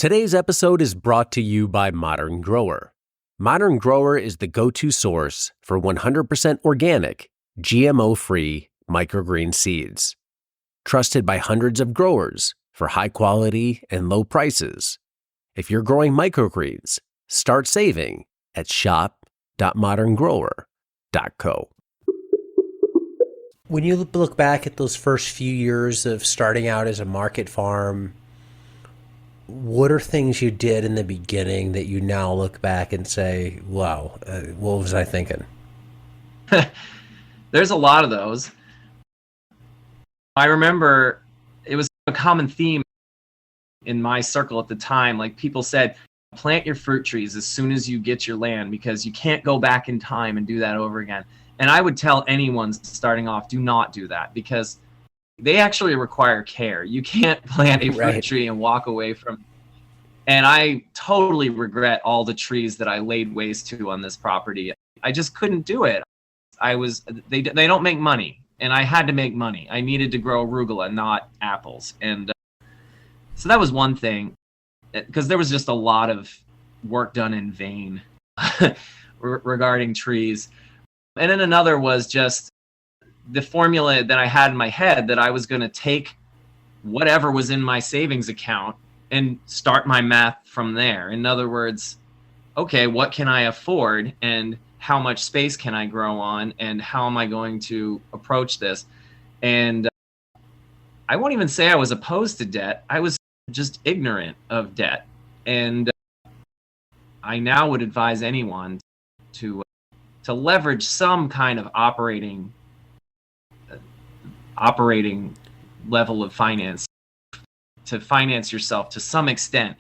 Today's episode is brought to you by Modern Grower. Modern Grower is the go-to source for 100% organic, GMO-free microgreen seeds. Trusted by hundreds of growers for high quality and low prices. If you're growing microgreens, start saving at shop.moderngrower.co. When you look back at those first few years of starting out as a market farm, what are things you did in the beginning that you now look back and say, wow, what was I thinking? There's a lot of those. I remember it was a common theme in my circle at the time. Like, people said, plant your fruit trees as soon as you get your land because you can't go back in time and do that over again. And I would tell anyone starting off, do not do that because they actually require care. You can't plant a fruit tree and walk away from. And I totally regret all the trees that I laid waste to on this property. I just couldn't do it. They don't make money, and I had to make money. I needed to grow arugula, not apples. And so that was one thing, because there was just a lot of work done in vain regarding trees. And then another was just the formula that I had in my head that I was going to take whatever was in my savings account and start my math from there. In other words, okay, what can I afford and how much space can I grow on and how am I going to approach this? And I won't even say I was opposed to debt. I was just ignorant of debt. And I now would advise anyone to leverage some kind of operating level of finance to finance yourself to some extent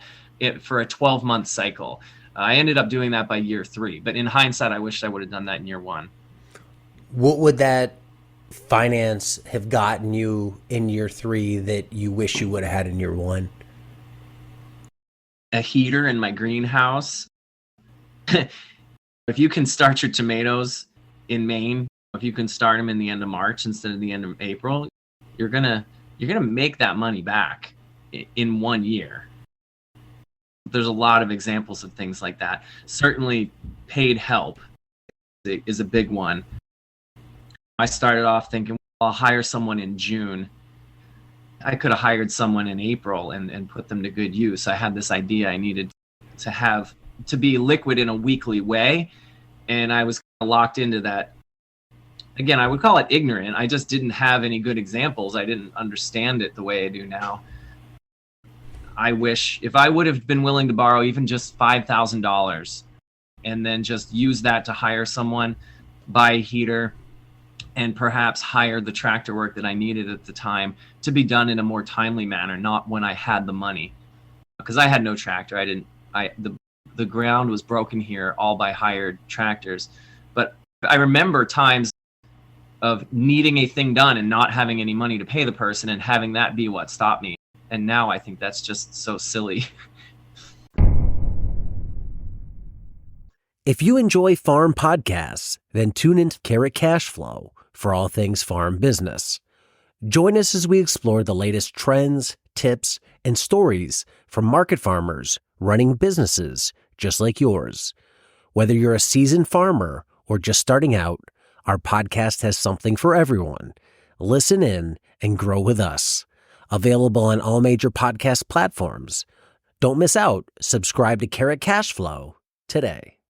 for a 12-month cycle. I ended up doing that by year 3, but in hindsight, I wish I would have done that in year 1. What would that finance have gotten you in year 3 that you wish you would have had in year 1? A heater in my greenhouse. If you can start your tomatoes in Maine, if you can start them in the end of March instead of the end of April, you're gonna make that money back in 1 year. There's a lot of examples of things like that. Certainly paid help is a big one. I started off thinking, well, I'll hire someone in June. I could have hired someone in April and put them to good use. I had this idea I needed to be liquid in a weekly way, and I was locked into that. Again, I would call it ignorant. I just didn't have any good examples. I didn't understand it the way I do now. I wish if I would have been willing to borrow even just $5,000 and then just use that to hire someone, buy a heater, and perhaps hire the tractor work that I needed at the time to be done in a more timely manner, not when I had the money. Because I had no tractor. The ground was broken here all by hired tractors. But I remember times of needing a thing done and not having any money to pay the person and having that be what stopped me. And now I think that's just so silly. If you enjoy farm podcasts, then tune into Carrot Cash Flow for all things farm business. Join us as we explore the latest trends, tips, and stories from market farmers running businesses just like yours. Whether you're a seasoned farmer or just starting out, our podcast has something for everyone. Listen in and grow with us. Available on all major podcast platforms. Don't miss out. Subscribe to Carrot Cash Flow today.